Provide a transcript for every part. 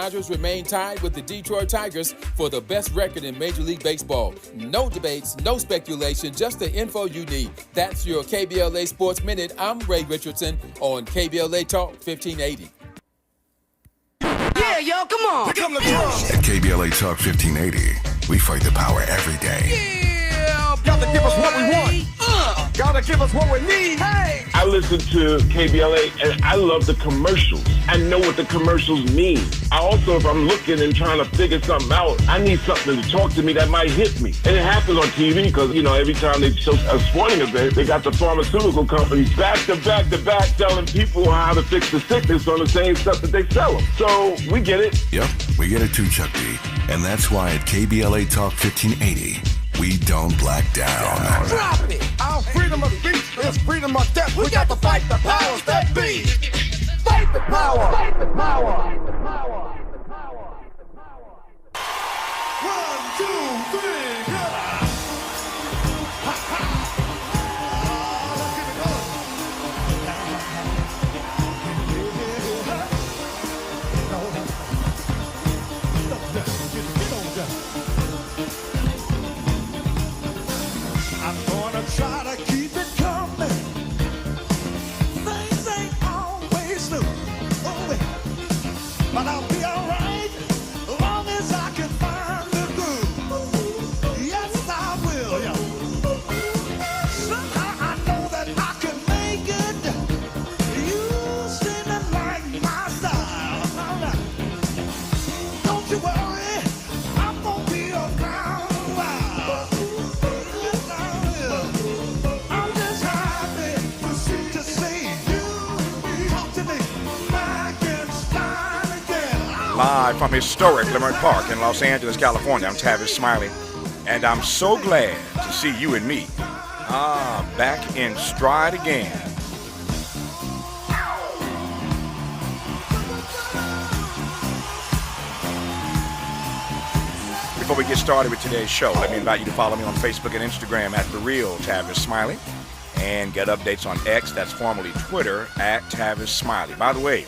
Dodgers remain tied with the Detroit Tigers for the best record in Major League Baseball. No debates, no speculation, just the info you need. That's your KBLA Sports Minute. I'm Ray Richardson on KBLA Talk 1580. Yeah, yo, come on. Here come the drums. At KBLA Talk 1580, we fight the power every day. Yeah, Gotta give us what we want. Gotta give us what we need. Hey! I listen to KBLA and I love the commercials. I know what the commercials mean. I also, if I'm looking and trying to figure something out, I need something to talk to me that might hit me. And it happens on TV because, you know, every time they show a sporting event, they got the pharmaceutical companies back to back to back telling people how to fix the sickness on the same stuff that they sell them. So we get it. Yep, we get it too, Chuck D. And that's why at KBLA Talk 1580, we don't black down. drop it. Our freedom of speech is freedom of death. We got to fight the powers that be. Fight the power. Fight the power. Fight the power. 1, 2, 3, go. I'm gonna try to keep it coming. Things ain't always smooth, but I'll be alright as long as I can find the groove. Yes, I will. Somehow I know that I can make it. You seem to like my style. Don't you worry, I'm gonna be around a while. Yes, I will. I'm just happy to see you talk to me back in style again. Live from historic Leimert Park in Los Angeles, California, I'm Tavis Smiley, and I'm so glad to see you and me back in stride again. Before we get started with today's show, let me invite you to follow me on Facebook and Instagram at The Real Tavis Smiley, and get updates on X, that's formerly Twitter, at Tavis Smiley. By the way,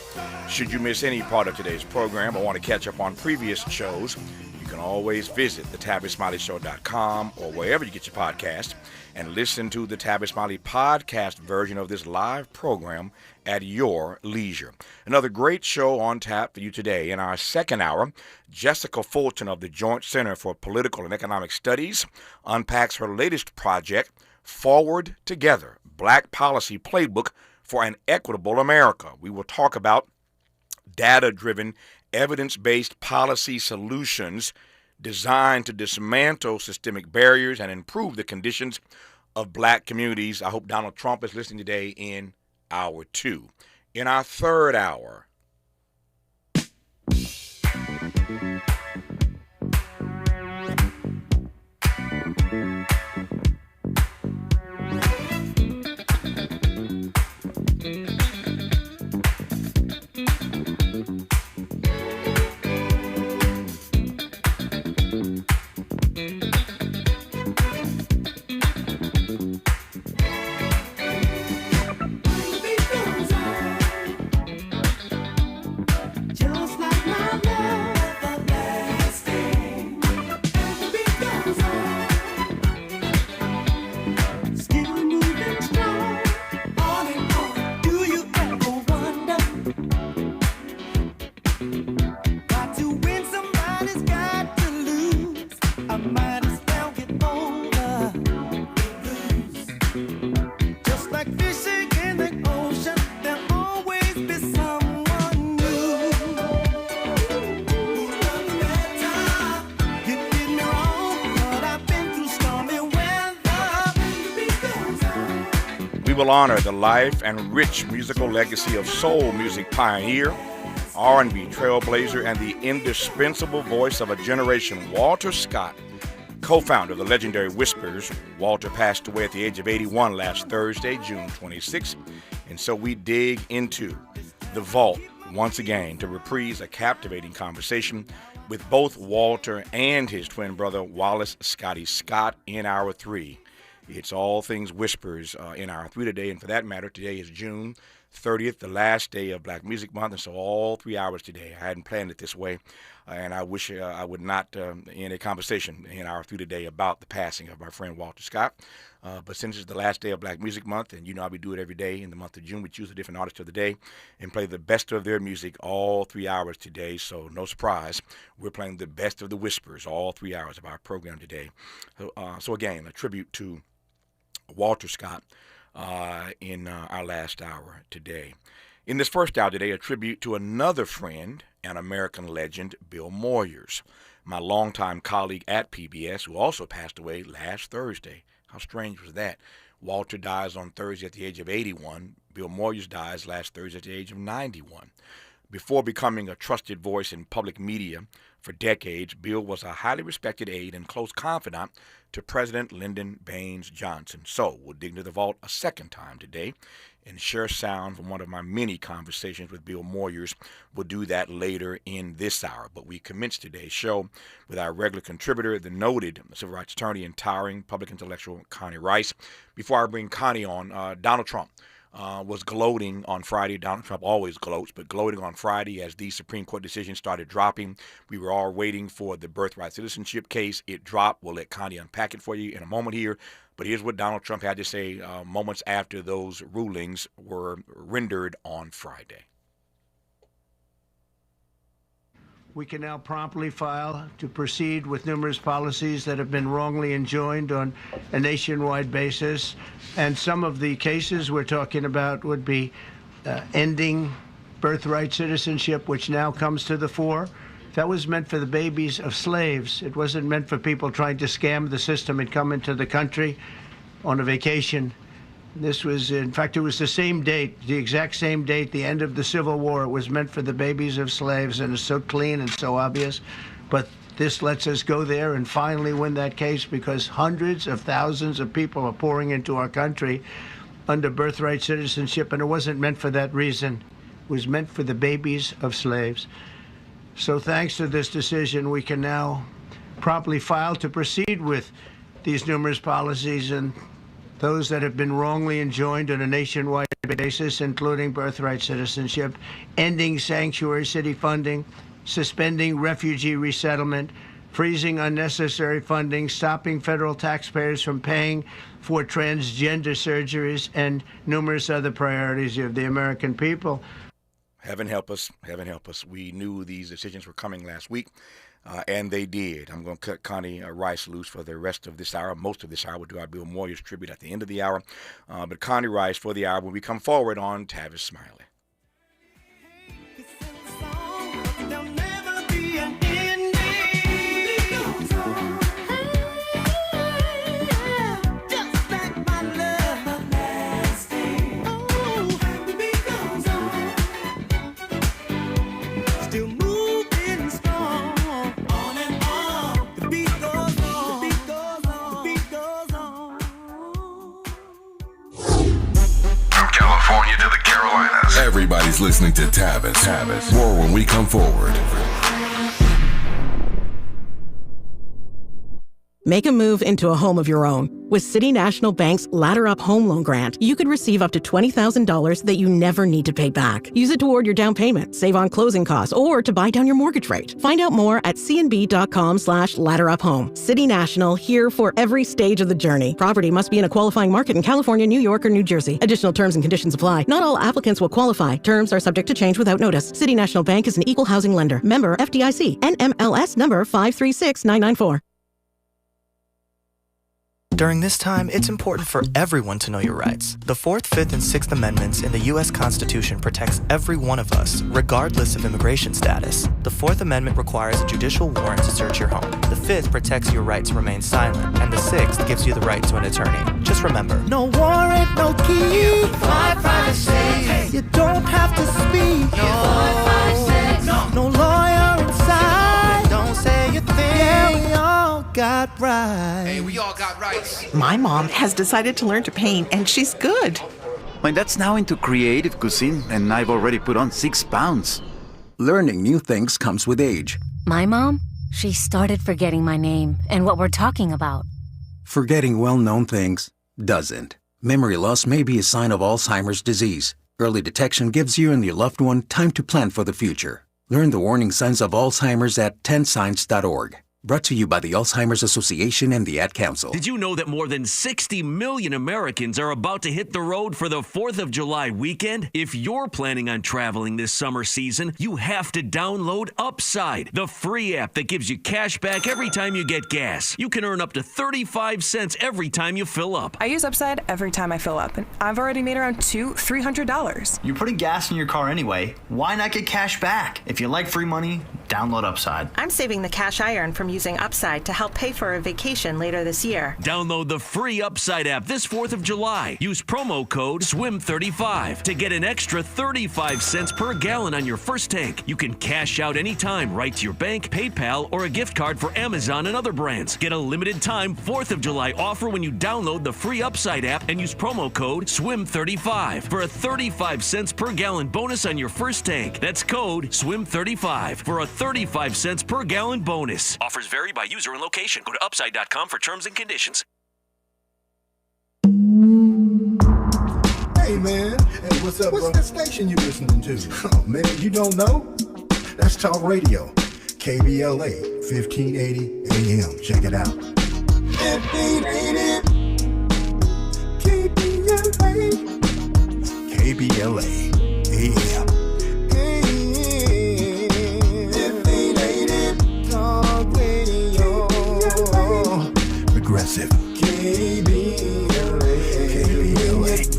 should you miss any part of today's program or want to catch up on previous shows, you can always visit thetabissmiley.com or wherever you get your podcast and listen to the Tavis Smiley podcast version of this live program at your leisure. Another great show on tap for you today. In our second hour, Jessica Fulton of the Joint Center for Political and Economic Studies unpacks her latest project, Forward Together, Black Policy Playbook for an Equitable America. We will talk about data-driven, evidence-based policy solutions designed to dismantle systemic barriers and improve the conditions of black communities. I hope Donald Trump is listening today in hour 2. In our third hour, will honor the life and rich musical legacy of soul music pioneer, R&B trailblazer, and the indispensable voice of a generation, Walter Scott, co-founder of the legendary Whispers. Walter passed away at the age of 81 last Thursday, June 26th, and so we dig into the vault once again to reprise a captivating conversation with both Walter and his twin brother, Wallace Scotty Scott, in hour 3. It's all things Whispers in hour 3 today, and for that matter, today is June 30th, the last day of Black Music Month, and so all 3 hours today. I hadn't planned it this way, and I wish I would not end a conversation in hour 3 today about the passing of my friend Walter Scott. But since it's the last day of Black Music Month, and you know how we do it every day in the month of June, we choose a different artist of the day and play the best of their music all 3 hours today. So no surprise, we're playing the best of the Whispers all 3 hours of our program today. So again, a tribute to Walter Scott in our last hour today. In this first hour today, a tribute to another friend and American legend, Bill Moyers, my longtime colleague at PBS, who also passed away last Thursday. How strange was that? Walter dies on Thursday at the age of 81. Bill Moyers dies last Thursday at the age of 91. Before becoming a trusted voice in public media for decades, Bill was a highly respected aide and close confidant to President Lyndon Baines Johnson. So we'll dig into the vault a second time today and share sound from one of my many conversations with Bill Moyers. We'll do that later in this hour. But we commence today's show with our regular contributor, the noted civil rights attorney and towering public intellectual, Connie Rice. Before I bring Connie on, Donald Trump was gloating on Friday. Donald Trump always gloats, but gloating on Friday as these Supreme Court decisions started dropping. We were all waiting for the birthright citizenship case. It dropped. We'll let Connie unpack it for you in a moment here. But here's what Donald Trump had to say moments after those rulings were rendered on Friday. We can now promptly file to proceed with numerous policies that have been wrongly enjoined on a nationwide basis. And some of the cases we're talking about would be ending birthright citizenship, which now comes to the fore. That was meant for the babies of slaves. It wasn't meant for people trying to scam the system and come into the country on a vacation. This was, in fact, it was the same date, the exact same date, the end of the Civil War. It was meant for the babies of slaves, and it's so clean and so obvious. But this lets us go there and finally win that case, because hundreds of thousands of people are pouring into our country under birthright citizenship, and it wasn't meant for that reason. It was meant for the babies of slaves. So thanks to this decision, we can now promptly file to proceed with these numerous policies and those that have been wrongly enjoined on a nationwide basis, including birthright citizenship, ending sanctuary city funding, suspending refugee resettlement, freezing unnecessary funding, stopping federal taxpayers from paying for transgender surgeries, and numerous other priorities of the American people. Heaven help us. Heaven help us. We knew these decisions were coming last week, and they did. I'm going to cut Connie Rice loose for the rest of this hour. Most of this hour, we'll do our Bill Moyers tribute at the end of the hour. But Connie Rice for the hour when we come forward on Tavis Smiley. California to the Carolinas. Everybody's listening to Tavis. More when we come forward. Make a move into a home of your own. With City National Bank's Ladder Up Home Loan Grant, you could receive up to $20,000 that you never need to pay back. Use it toward your down payment, save on closing costs, or to buy down your mortgage rate. Find out more at cnb.com/ladderuphome. City National, here for every stage of the journey. Property must be in a qualifying market in California, New York, or New Jersey. Additional terms and conditions apply. Not all applicants will qualify. Terms are subject to change without notice. City National Bank is an equal housing lender. Member FDIC. NMLS number 536994. During this time, it's important for everyone to know your rights. The 4th, 5th, and 6th Amendments in the U.S. Constitution protects every one of us, regardless of immigration status. The 4th Amendment requires a judicial warrant to search your home. The 5th protects your right to remain silent. And the 6th gives you the right to an attorney. Just remember, No warrant, no key. Privacy. You don't have to speak. No lawyer inside. Don't say a thing. Yeah, we all got rights. Hey, we all got rights. My mom has decided to learn to paint, and she's good. My dad's now into creative cuisine, and I've already put on 6 pounds. Learning new things comes with age. My mom, she started forgetting my name and what we're talking about. Forgetting well-known things doesn't. Memory loss may be a sign of Alzheimer's disease. Early detection gives you and your loved one time to plan for the future. Learn the warning signs of Alzheimer's at 10signs.org. Brought to you by the Alzheimer's Association and the Ad Council. Did you know that more than 60 million Americans are about to hit the road for the 4th of July weekend? If you're planning on traveling this summer season, you have to download Upside, the free app that gives you cash back every time you get gas. You can earn up to 35 cents every time you fill up. I use Upside every time I fill up, and I've already made around $300. You're putting gas in your car anyway. Why not get cash back? If you like free money, download Upside. I'm saving the cash I earn from using Upside to help pay for a vacation later this year. Download the free Upside app this 4th of July. Use promo code SWIM35 to get an extra 35 cents per gallon on your first tank. You can cash out anytime right to your bank, PayPal, or a gift card for Amazon and other brands. Get a limited time 4th of July offer when you download the free Upside app and use promo code SWIM35 for a 35 cents per gallon bonus on your first tank. That's code SWIM35 for a 35 cents per gallon bonus. Offers vary by user and location. Go to upside.com for terms and conditions. Hey, man. Hey, what's up, What's that station you listening to? Oh, man, you don't know? That's Talk Radio. KBLA, 1580 AM. Check it out. 1580 KBLA AM. Progressive. KBLA.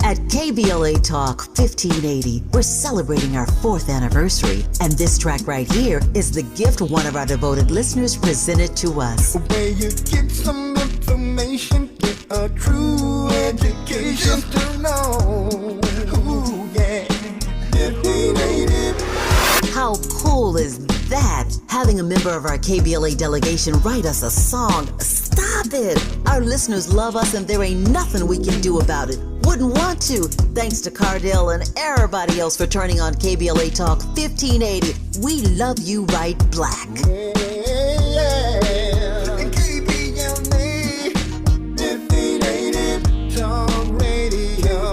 At KBLA Talk 1580, we're celebrating our 4th anniversary, and this track right here is the gift one of our devoted listeners presented to us. Where you get some information, get a true education, just to know. Ooh, yeah. 1580. How cool is that? Having a member of our KBLA delegation write us a song. Stop it! Our listeners love us and there ain't nothing we can do about it. Wouldn't want to. Thanks to Cardell and everybody else for turning on KBLA Talk 1580. We love you right black. KBLA 1580 Talk Radio.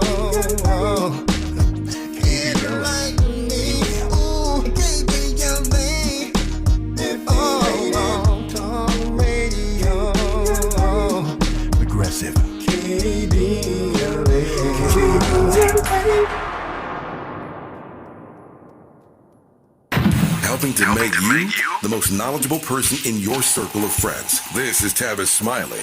Helping to make you the most knowledgeable person in your circle of friends. This is Tavis Smiley.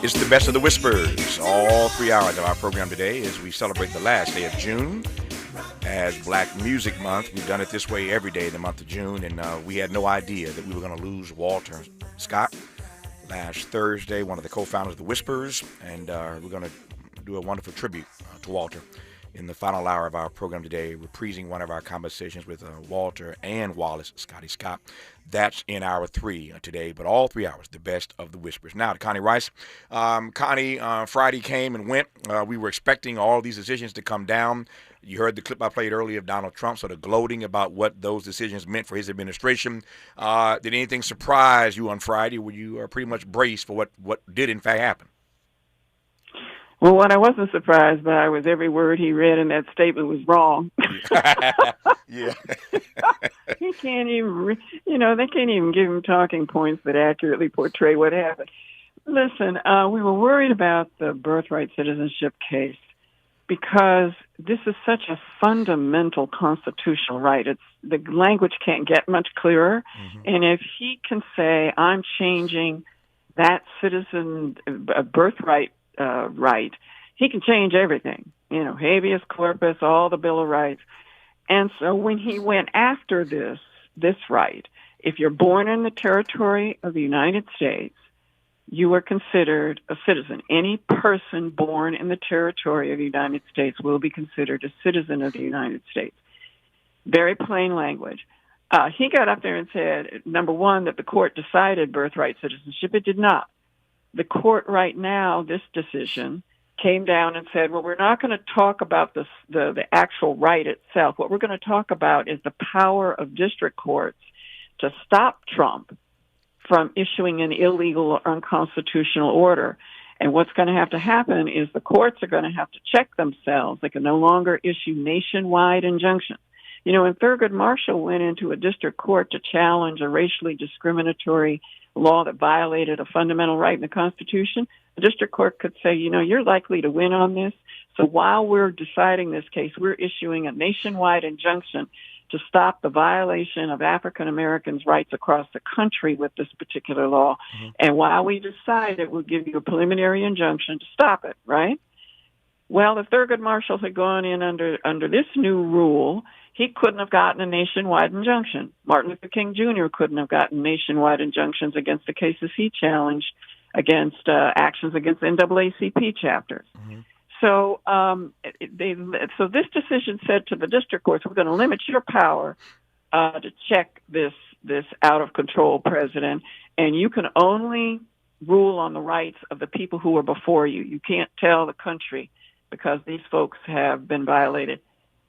It's the best of the Whispers, all 3 hours of our program today as we celebrate the last day of June as Black Music Month. We've done it this way every day in the month of June, and we had no idea that we were going to lose Walter Scott last Thursday, one of the co-founders of the Whispers, and we're going to do a wonderful tribute to Walter in the final hour of our program today, reprising one of our conversations with Walter and Wallace Scotty Scott. That's in hour 3 today, but all 3 hours, the best of the Whispers. Now to Connie Rice. Connie, Friday came and went. We were expecting all these decisions to come down. You heard the clip I played earlier of Donald Trump sort of gloating about what those decisions meant for his administration. Did anything surprise you on Friday? Were you pretty much braced for what did in fact happen? Well, what I wasn't surprised by was every word he read in that statement was wrong. Yeah. He can't even, they can't even give him talking points that accurately portray what happened. Listen, we were worried about the birthright citizenship case because this is such a fundamental constitutional right. The language can't get much clearer. And if he can say, I'm changing that citizen birthright right, he can change everything, habeas corpus, all the Bill of Rights. And so when he went after this right, if you're born in the territory of the United States, you are considered a citizen. Any person born in the territory of the United States will be considered a citizen of the United States. Very plain language. He got up there and said, number one, that the court decided birthright citizenship. It did not. The court right now, this decision, came down and said, well, we're not going to talk about the actual right itself. What we're going to talk about is the power of district courts to stop Trump from issuing an illegal or unconstitutional order. And what's going to have to happen is the courts are going to have to check themselves. They can no longer issue nationwide injunctions. When Thurgood Marshall went into a district court to challenge a racially discriminatory law that violated a fundamental right in the Constitution, the district court could say, you're likely to win on this. So while we're deciding this case, we're issuing a nationwide injunction to stop the violation of African Americans' rights across the country with this particular law. And while we decide it, we'll give you a preliminary injunction to stop it, right? Well, if Thurgood Marshall had gone in under this new rule, he couldn't have gotten a nationwide injunction. Martin Luther King Jr. couldn't have gotten nationwide injunctions against the cases he challenged against actions against NAACP chapters. So so this decision said to the district courts, we're going to limit your power to check this out-of-control president, and you can only rule on the rights of the people who are before you. You can't tell the country because these folks have been violated.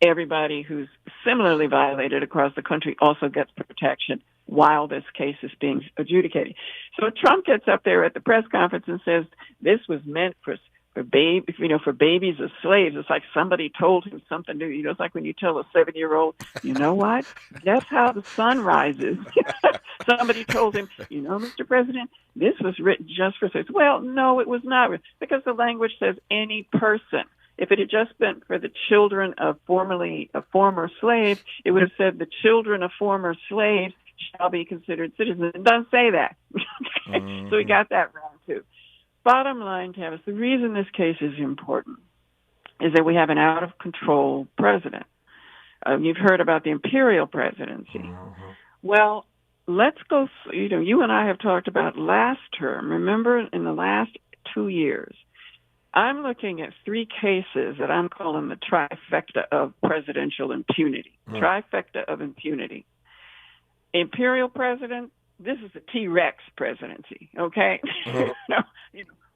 Everybody who's similarly violated across the country also gets protection while this case is being adjudicated. So Trump gets up there at the press conference and says this was meant for babies as slaves. It's like somebody told him something new. It's like when you tell a 7-year-old, you know what? Guess how the sun rises. Somebody told him, Mr. President, this was written just for slaves. Well, no, it was not, because the language says any person. If it had just been for the children of former slaves, it would have said the children of former slaves shall be considered citizens. It doesn't say that. So we got that wrong, too. Bottom line, Tavis, the reason this case is important is that we have an out-of-control president. You've heard about the imperial presidency. Well, let's go, you and I have talked about last term. Remember, in the last 2 years, I'm looking at 3 cases that I'm calling the trifecta of presidential impunity. Trifecta of impunity. Imperial president, this is a T-Rex presidency, okay?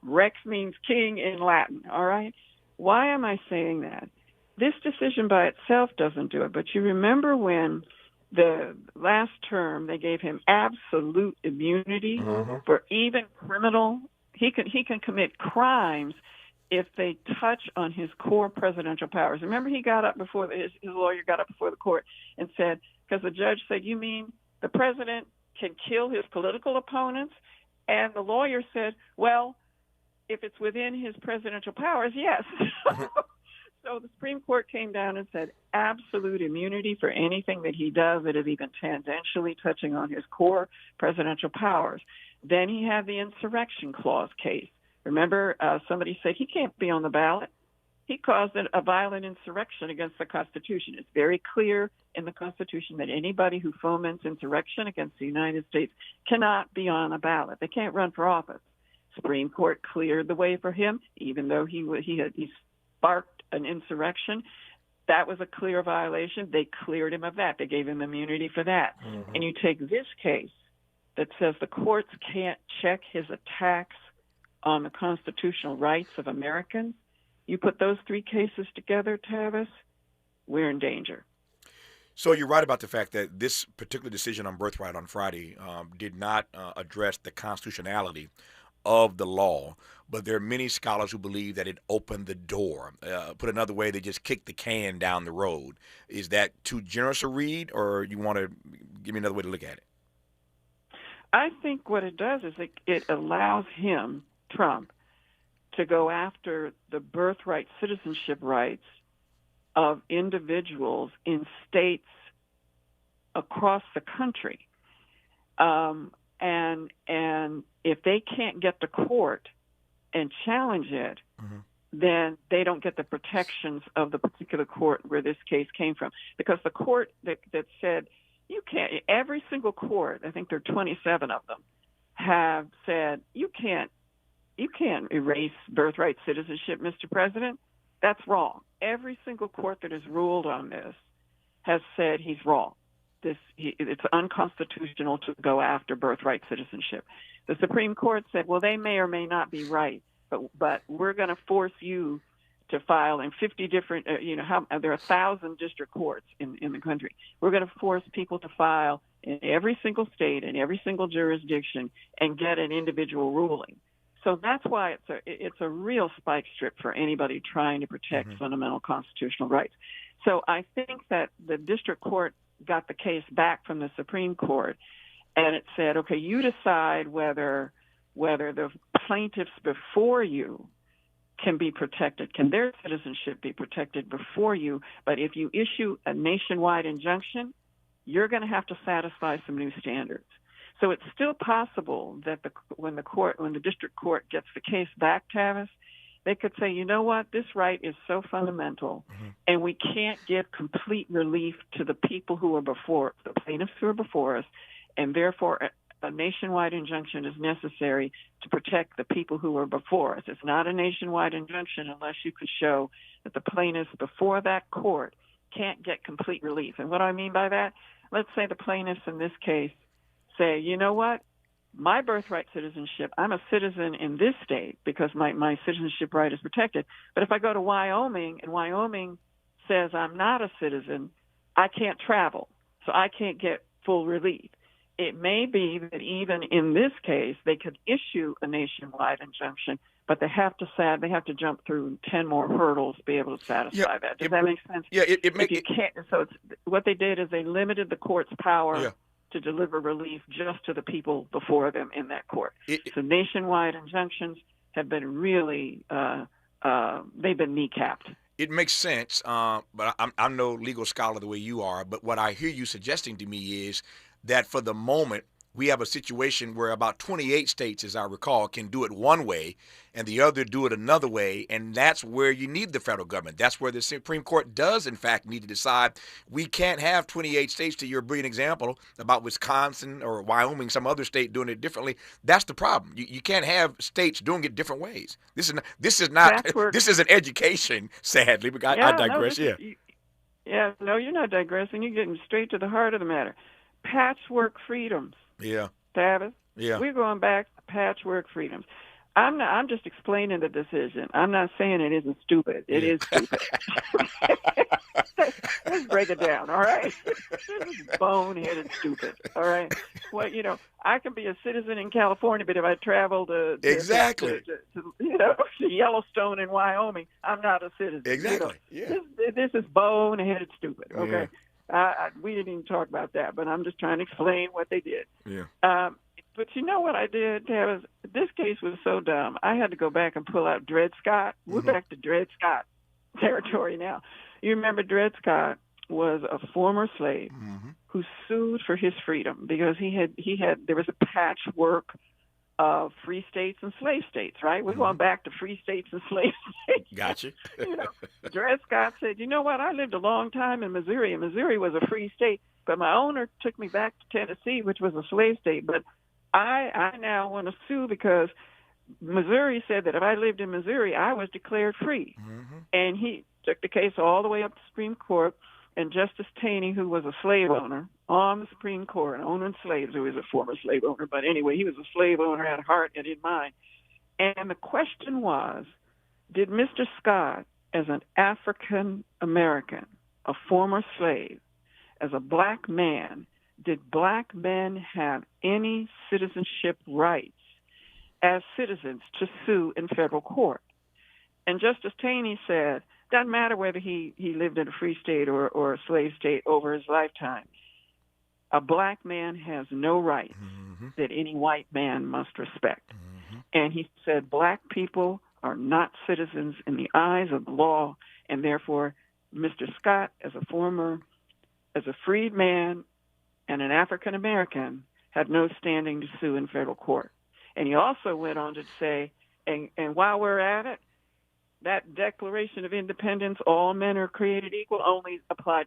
Rex means king in Latin, all right? Why am I saying that? This decision by itself doesn't do it, but you remember when the last term they gave him absolute immunity for even criminal, he can commit crimes if they touch on his core presidential powers. Remember, he got up before his lawyer got up before the court and said, because the judge said, you mean the president can kill his political opponents? And the lawyer said, well, if it's within his presidential powers, yes. So the Supreme Court came down and said absolute immunity for anything that he does that is even tangentially touching on his core presidential powers. Then he had the insurrection clause case. Remember, somebody said he can't be on the ballot. He caused a violent insurrection against the Constitution. It's very clear in the Constitution that anybody who foments insurrection against the United States cannot be on a ballot. They can't run for office. Supreme Court cleared the way for him, even though he sparked an insurrection. That was a clear violation. They cleared him of that. They gave him immunity for that. And you take this case that says the courts can't check his attacks on the constitutional rights of Americans. You put those 3 cases together, Tavis, we're in danger. So you're right about the fact that this particular decision on birthright on Friday did not address the constitutionality of the law, but there are many scholars who believe that it opened the door. Put another way, they just kicked the can down the road. Is that too generous a read, or you want to give me another way to look at it? I think what it does is it allows him Trump to go after the birthright citizenship rights of individuals in states across the country. And if they can't get to court and challenge it, then they don't get the protections of the particular court where this case came from. Because the court that said, you can't, every single court, I think there are 27 of them, have said, you can't erase birthright citizenship, Mr. President. That's wrong. Every single court that has ruled on this has said he's wrong. It's unconstitutional to go after birthright citizenship. The Supreme Court said, well, they may or may not be right, but we're going to force you to file in 50 different, there are 1,000 district courts in the country. We're going to force people to file in every single state and every single jurisdiction and get an individual ruling. So that's why it's a real spike strip for anybody trying to protect fundamental constitutional rights. So I think that the district court got the case back from the Supreme Court, and it said, okay, you decide whether the plaintiffs before you can be protected, can their citizenship be protected before you, but if you issue a nationwide injunction, you're going to have to satisfy some new standards. So it's still possible that when the district court gets the case back, Tavis, they could say, you know what, this right is so fundamental, and we can't give complete relief to the people who are the plaintiffs who are before us, and therefore a nationwide injunction is necessary to protect the people who are before us. It's not a nationwide injunction unless you could show that the plaintiffs before that court can't get complete relief. And what I mean by that, let's say the plaintiffs in this case say, you know what, my birthright citizenship, I'm a citizen in this state because my citizenship right is protected. But if I go to Wyoming and Wyoming says I'm not a citizen, I can't travel, so I can't get full relief. It may be that even in this case, they could issue a nationwide injunction, but they have to jump through 10 more hurdles to be able to satisfy that. Does that make sense? Yeah, it makes. So what they did is they limited the court's power to deliver relief just to the people before them in that court. So nationwide injunctions have been really, they've been kneecapped. It makes sense, but I'm no legal scholar the way you are, but what I hear you suggesting to me is that for the moment, we have a situation where about 28 states, as I recall, can do it one way and the other do it another way, and that's where you need the federal government. That's where the Supreme Court does, in fact, need to decide. We can't have 28 states, to your brilliant example about Wisconsin or Wyoming, some other state doing it differently. That's the problem. You can't have states doing it different ways. This is an education, sadly, but I digress. No, you're not digressing. You're getting straight to the heart of the matter. Patchwork freedoms. Yeah. Tavis. Yeah. We're going back to patchwork freedoms. I'm just explaining the decision. I'm not saying it isn't stupid. It is stupid. Let's break it down, all right? This is boneheaded stupid, all right? Well, I can be a citizen in California, but if I travel to Yellowstone in Wyoming, I'm not a citizen. Exactly. This is boneheaded stupid, okay? Yeah. We didn't even talk about that, but I'm just trying to explain what they did. Yeah. But you know what I did, Tavis? This case was so dumb. I had to go back and pull out Dred Scott. We're back to Dred Scott territory now. You remember Dred Scott was a former slave who sued for his freedom because there was a patchwork of free states and slave states, right? We're going back to free states and slave states. Gotcha. Dred Scott said, you know what? I lived a long time in Missouri, and Missouri was a free state, but my owner took me back to Tennessee, which was a slave state. But I now want to sue because Missouri said that if I lived in Missouri, I was declared free. And he took the case all the way up to the Supreme Court, and Justice Taney, who was a slave owner on the Supreme Court, owning slaves, who was a former slave owner, but anyway, he was a slave owner at heart and in mind. And the question was, did Mr. Scott, as an African American, a former slave, as a black man, did black men have any citizenship rights as citizens to sue in federal court? And Justice Taney said, doesn't matter whether he lived in a free state or a slave state over his lifetime. A black man has no rights that any white man must respect. And he said black people are not citizens in the eyes of the law, and therefore Mr. Scott, as a freed man and an African American, had no standing to sue in federal court. And he also went on to say, and while we're at it, that Declaration of Independence, all men are created equal, only applied.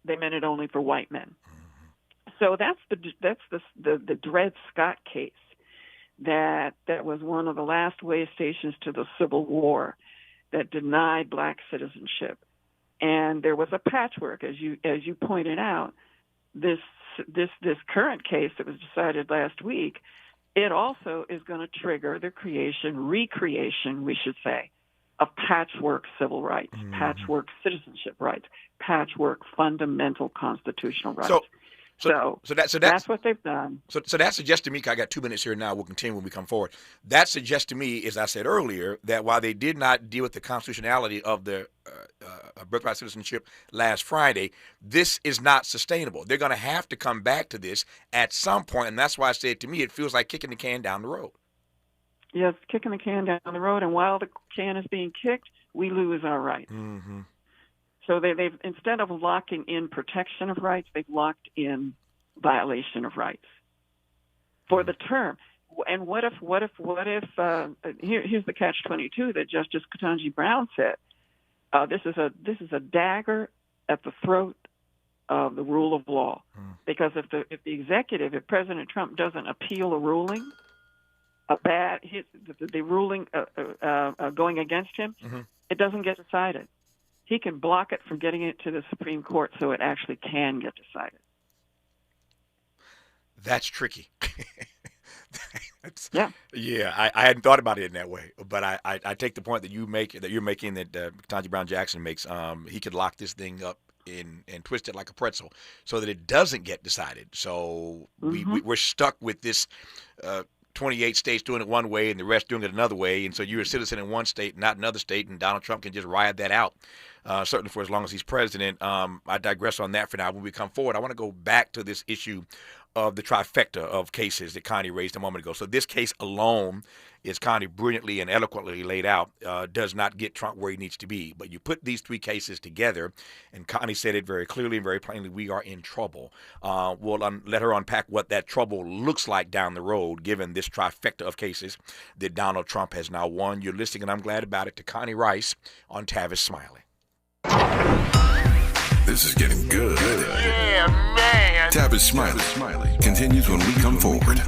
They meant it only for white men. So that's the Dred Scott case. That was one of the last way stations to the Civil War that denied black citizenship. And there was a patchwork, as you pointed out. This current case that was decided last week, it also is going to trigger the recreation, we should say, of patchwork civil rights, patchwork citizenship rights, patchwork fundamental constitutional rights. So that's what they've done. So that suggests to me, I got 2 minutes here now, we'll continue when we come forward. That suggests to me, as I said earlier, that while they did not deal with the constitutionality of the birthright citizenship last Friday, this is not sustainable. They're going to have to come back to this at some point, and that's why I said, to me, it feels like kicking the can down the road. Yes, kicking the can down the road, and while the can is being kicked, we lose our rights. Mm-hmm. So they've instead of locking in protection of rights, they've locked in violation of rights for the term. And what if here's the catch-22 that Justice Ketanji Brown said. This is a dagger at the throat of the rule of law, because if the President Trump doesn't appeal a ruling, the ruling going against him, it doesn't get decided. He can block it from getting it to the Supreme Court so it actually can get decided. That's tricky. Yeah. Yeah, I hadn't thought about it in that way, but I take the point that you're making that Ketanji Brown Jackson makes. He could lock this thing up and twist it like a pretzel so that it doesn't get decided. So we're stuck with this 28 states doing it one way and the rest doing it another way, and so you're a citizen in one state, not another state, and Donald Trump can just ride that out, certainly for as long as he's president. I digress on that for now. When we come forward, I want to go back to this issue of the trifecta of cases that Connie raised a moment ago. So this case alone, as Connie brilliantly and eloquently laid out, does not get Trump where he needs to be. But you put these three cases together, and Connie said it very clearly and very plainly, we are in trouble. We'll let her unpack what that trouble looks like down the road, given this trifecta of cases that Donald Trump has now won. You're listening, and I'm glad about it, to Connie Rice on Tavis Smiley. This is getting good. Yeah, man. Tavis Smiley continues when we come forward.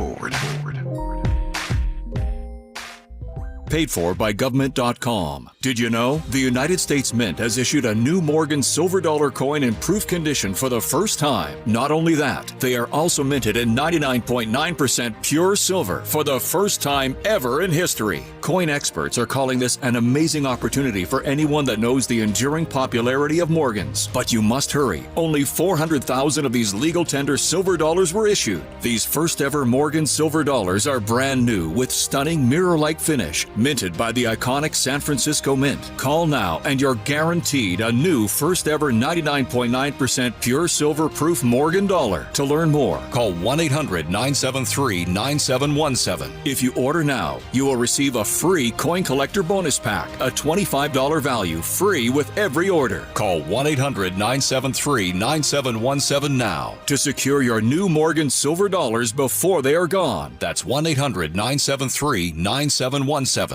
Paid for by government.com. Did you know? The United States Mint has issued a new Morgan silver dollar coin in proof condition for the first time. Not only that, they are also minted in 99.9% pure silver for the first time ever in history. Coin experts are calling this an amazing opportunity for anyone that knows the enduring popularity of Morgans. But you must hurry. Only 400,000 of these legal tender silver dollars were issued. These first ever Morgan silver dollars are brand new with stunning mirror-like finish, minted by the iconic San Francisco Mint. Call now and you're guaranteed a new first ever 99.9% pure silver proof Morgan dollar. To learn more, call 1-800-973-9717. If you order now, you will receive a free coin collector bonus pack, a $25 value, free with every order. Call 1-800-973-9717 now to secure your new Morgan silver dollars before they are gone. That's 1-800-973-9717.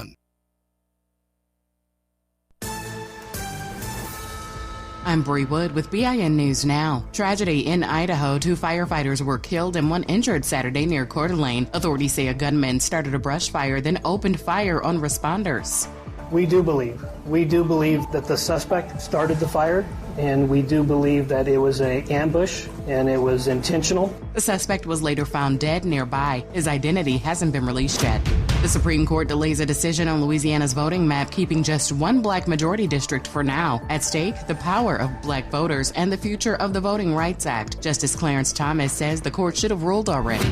I'm Bree Wood with BIN News Now. Tragedy in Idaho. 2 firefighters were killed and 1 injured Saturday near Coeur d'Alene. Authorities say a gunman started a brush fire, then opened fire on responders. We do believe that the suspect started the fire, and we do believe that it was an ambush and it was intentional. The suspect was later found dead nearby. His identity hasn't been released yet. The Supreme Court delays a decision on Louisiana's voting map, keeping just 1 black majority district for now. At stake, the power of black voters and the future of the Voting Rights Act. Justice Clarence Thomas says the court should have ruled already.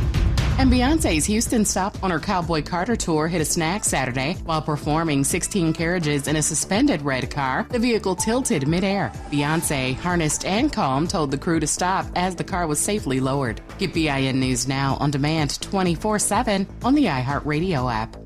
And Beyonce's Houston stop on her Cowboy Carter tour hit a snag Saturday. While performing 16 carriages in a suspended red car, the vehicle tilted midair. Beyonce, harnessed and calm, told the crew to stop as the car was safely lowered. Get BIN News Now on demand 24/7 on the iHeartRadio app.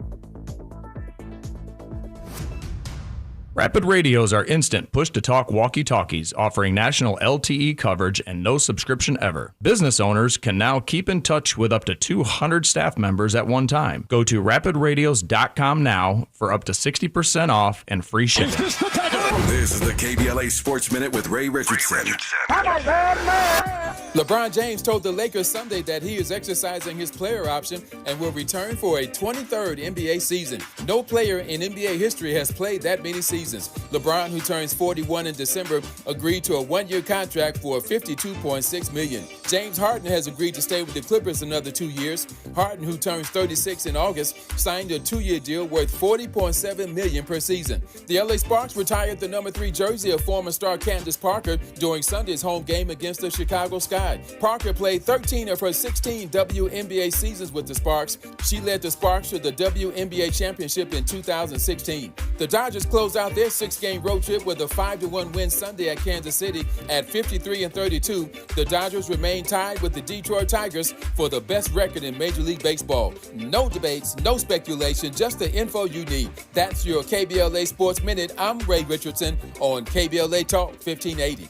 Rapid radios are instant push-to-talk walkie-talkies offering national LTE coverage and no subscription ever. Business owners can now keep in touch with up to 200 staff members at one time. Go to rapidradios.com now for up to 60% off and free shipping. This is the KBLA Sports Minute with Ray Richardson. LeBron James told the Lakers Sunday that he is exercising his player option and will return for a 23rd NBA season. No player in NBA history has played that many seasons. LeBron, who turns 41 in December, agreed to a one-year contract for $52.6 million. James Harden has agreed to stay with the Clippers another 2 years. Harden, who turns 36 in August, signed a 2-year deal worth $40.7 million per season. The LA Sparks retired the number 3 jersey of former star Candace Parker during Sunday's home game against the Chicago Sky. Parker played 13 of her 16 WNBA seasons with the Sparks. She led the Sparks to the WNBA championship in 2016. The Dodgers closed out their 6-game road trip with a 5-1 win Sunday at Kansas City at 53-32. The Dodgers remain tied with the Detroit Tigers for the best record in Major League Baseball. No debates, no speculation, just the info you need. That's your KBLA Sports Minute. I'm Ray Richardson on KBLA Talk 1580.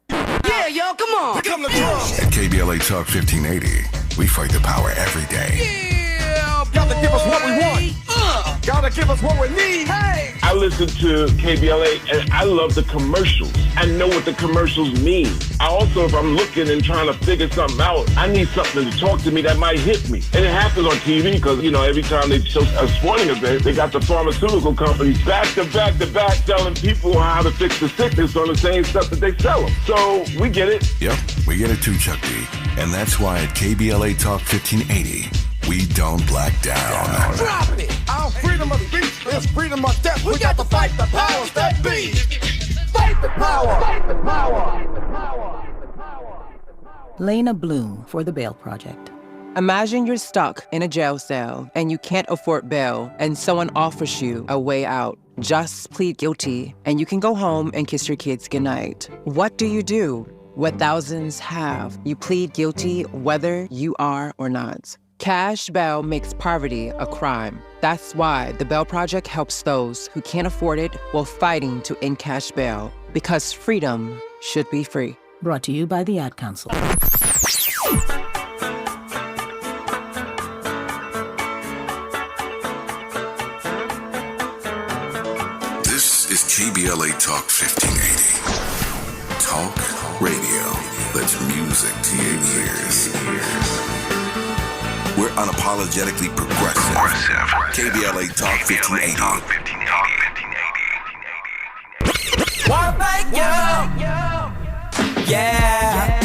Yeah, yo, come on. Here come the drums. At KBLA Talk 1580, we fight the power every day. Yeah, gotta give us what we want. Gotta give us what we need. Hey. I listen to KBLA and I love the commercials. I know what the commercials mean. I also, if I'm looking and trying to figure something out, I need something to talk to me that might hit me. And it happens on TV because, you know, every time they show a sporting event, they got the pharmaceutical companies back to back to back telling people how to fix the sickness on the same stuff that they sell them. So we get it. Yep, we get it too, Chuck D. And that's why at KBLA Talk 1580, we don't black down. Dropping it. Our freedom of speech is freedom of death. We got to fight the powers that be. Fight the power. Fight the power. Lena Bloom for the Bail Project. Imagine you're stuck in a jail cell and you can't afford bail and someone offers you a way out. Just plead guilty and you can go home and kiss your kids goodnight. What do you do? What thousands have. You plead guilty whether you are or not. Cash bail makes poverty a crime. That's why the Bail Project helps those who can't afford it while fighting to end cash bail. Because freedom should be free. Brought to you by the Ad Council. This is KBLA Talk 1580. Talk radio that's music to your ears. We're unapologetically progressive. KBLA Talk 1580. Why thank you? Yeah.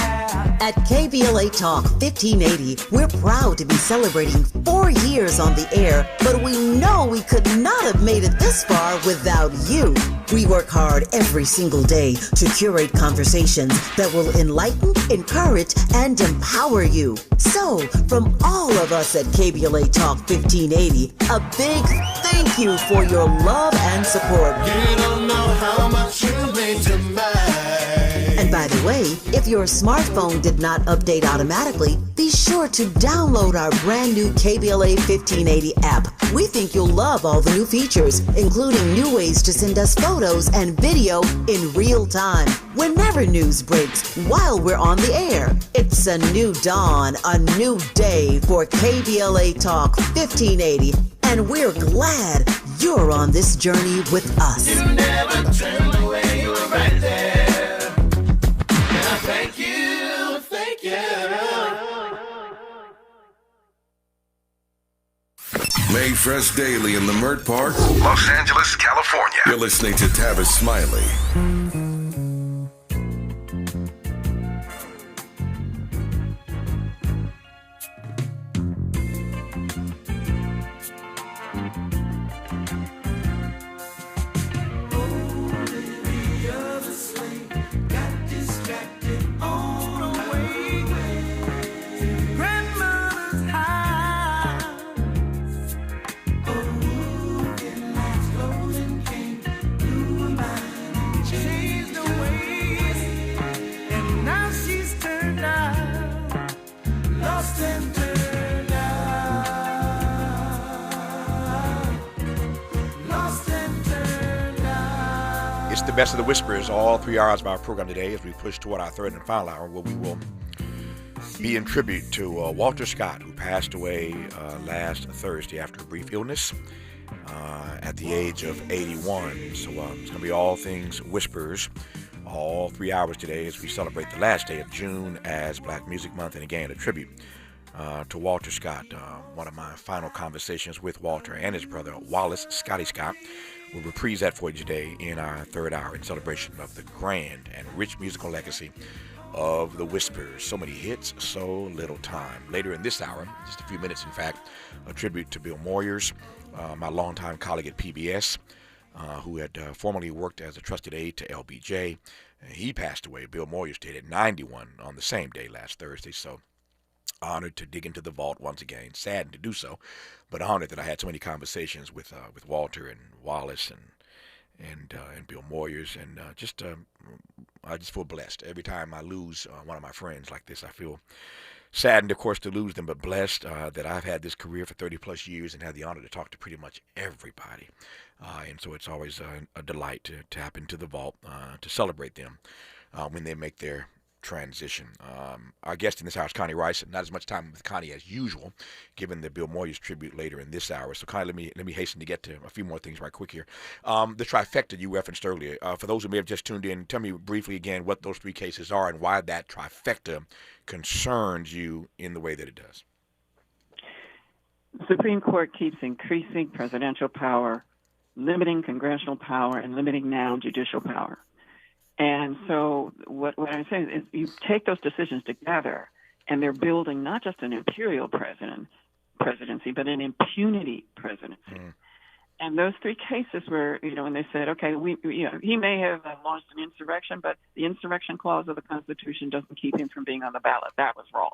At KBLA Talk 1580, we're proud to be celebrating 4 years on the air, but we know we could not have made it this far without you. We work hard every single day to curate conversations that will enlighten, encourage, and empower you. So, from all of us at KBLA Talk 1580, a big thank you for your love and support. You don't know how much you mean to me. And by the way, if your smartphone did not update automatically, be sure to download our brand new KBLA 1580 app. We think you'll love all the new features, including new ways to send us photos and video in real time, whenever news breaks, while we're on the air. It's a new dawn, a new day for KBLA Talk 1580, and we're glad you're on this journey with us. You never turned away, you were right there. And I thank you, thank you. Made fresh daily in the Mert Park, Los Angeles, California. You're listening to Tavis Smiley. Change It's the best of the whispers, all 3 hours of our program today as we push toward our third and final hour, where we will be in tribute to Walter Scott, who passed away last Thursday after a brief illness at the age of 81. So it's going to be all things whispers, all 3 hours today as we celebrate the last day of June as Black Music Month, and again, a tribute to Walter Scott. One of my final conversations with Walter and his brother, Wallace Scotty Scott. We'll reprise that for you today in our third hour in celebration of the grand and rich musical legacy of the Whispers. So many hits, so little time. Later in this hour, just a few minutes in fact, a tribute to Bill Moyers, my longtime colleague at PBS, who had formerly worked as a trusted aide to LBJ. He passed away, Bill Moyers did, at 91 on the same day last Thursday. So honored to dig into the vault once again, saddened to do so, but honored that I had so many conversations with Walter and Wallace and Bill Moyers, and I just feel blessed. Every time I lose one of my friends like this, I feel saddened, of course, to lose them, but blessed that I've had this career for 30 plus years and had the honor to talk to pretty much everybody. And so it's always a delight to tap into the vault to celebrate them when they make their transition. Our guest in this hour is Connie Rice, and not as much time with Connie as usual, given the Bill Moyers tribute later in this hour. So Connie, let me hasten to get to a few more things right quick here. The trifecta you referenced earlier. For those who may have just tuned in, tell me briefly again what those three cases are and why that trifecta concerns you in the way that it does. The Supreme Court keeps increasing presidential power, limiting congressional power, and limiting now judicial power. And so what I'm saying is you take those decisions together, and they're building not just an imperial presidency, but an impunity presidency. Mm. And those three cases were, when they said, okay, he may have launched an insurrection, but the insurrection clause of the Constitution doesn't keep him from being on the ballot. That was wrong.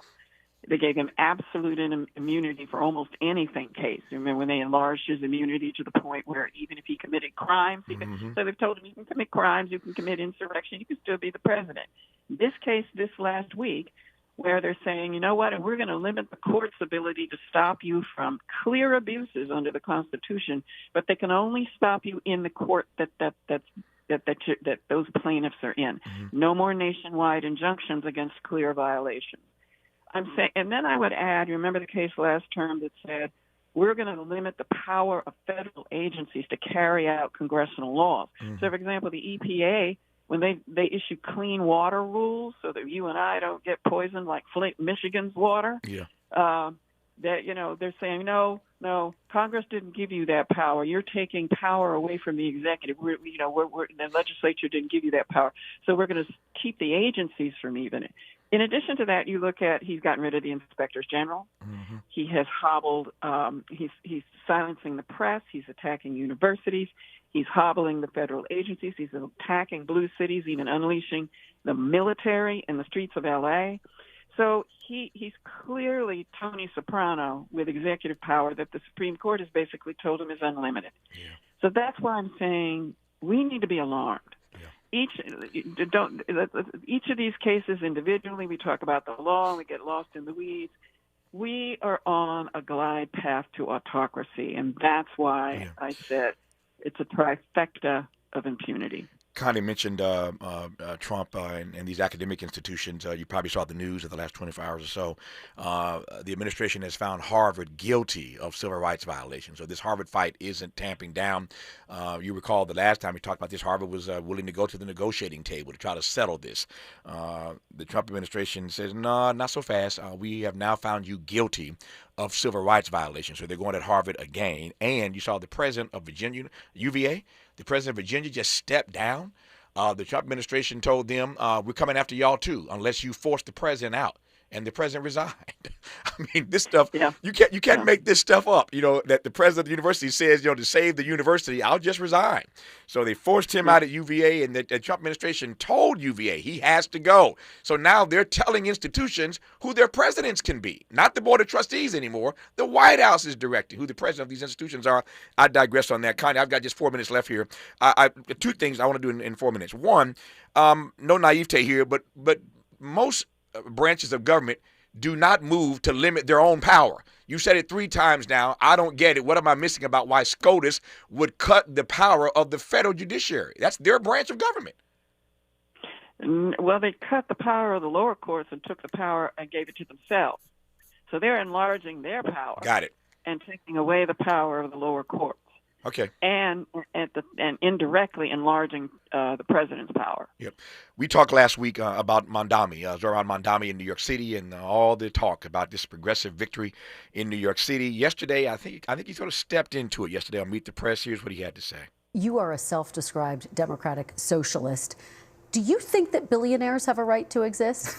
They gave him absolute immunity for almost anything case. Remember when they enlarged his immunity to the point where even if he committed crimes, so they've told him you can commit crimes, you can commit insurrection, you can still be the president. This case this last week, where they're saying, you know what, and we're going to limit the court's ability to stop you from clear abuses under the Constitution, but they can only stop you in the court that those plaintiffs are in. Mm-hmm. No more nationwide injunctions against clear violations. I'm saying, and then I would add, you remember the case last term that said we're going to limit the power of federal agencies to carry out congressional laws. Mm-hmm. So, for example, the EPA, when they issue clean water rules so that you and I don't get poisoned like Michigan's water, they're saying, no, Congress didn't give you that power. You're taking power away from the executive. The legislature didn't give you that power. So we're going to keep the agencies from even. In addition to that, you look at, he's gotten rid of the inspectors general. Mm-hmm. He has hobbled, he's silencing the press. He's attacking universities. He's hobbling the federal agencies. He's attacking blue cities, even unleashing the military in the streets of L.A. So he's clearly Tony Soprano with executive power that the Supreme Court has basically told him is unlimited. Yeah. So that's why I'm saying we need to be alarmed. Each of these cases individually, we talk about the law and we get lost in the weeds. We are on a glide path to autocracy, and that's why I said it's a trifecta of impunity. Connie mentioned Trump and these academic institutions. You probably saw the news of the last 24 hours or so. The administration has found Harvard guilty of civil rights violations. So this Harvard fight isn't tamping down. You recall the last time we talked about this, Harvard was willing to go to the negotiating table to try to settle this. The Trump administration says, no, not so fast. We have now found you guilty of civil rights violations. So they're going at Harvard again. And you saw the president of Virginia, UVA, the president of Virginia just stepped down. The Trump administration told them, we're coming after y'all too, unless you force the president out. And the president resigned. I mean, this stuff, you can't make this stuff up. That the president of the university says, to save the university, I'll just resign. So they forced him out at UVA, and the Trump administration told UVA he has to go. So now they're telling institutions who their presidents can be, not the board of trustees anymore. The White House is directing who the president of these institutions are. I digress on that. Connie, I've got just 4 minutes left here. Two things I want to do in 4 minutes. One, no naivete here, but most branches of government do not move to limit their own power. You said it 3 times now. I don't get it. What am I missing about why SCOTUS would cut the power of the federal judiciary? That's their branch of government. Well, they cut the power of the lower courts and took the power and gave it to themselves. So they're enlarging their power. Got it. And taking away the power of the lower courts. Okay. And indirectly enlarging the president's power. Yep. We talked last week about Mamdani, Zohran Mamdani in New York City, and all the talk about this progressive victory in New York City. Yesterday, I think he sort of stepped into it yesterday on Meet the Press. Here's what he had to say. You are a self-described democratic socialist. Do you think that billionaires have a right to exist?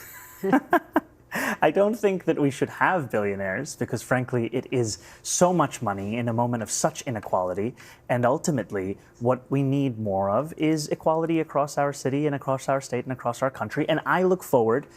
I don't think that we should have billionaires because, frankly, it is so much money in a moment of such inequality. And ultimately, what we need more of is equality across our city and across our state and across our country. And I look forward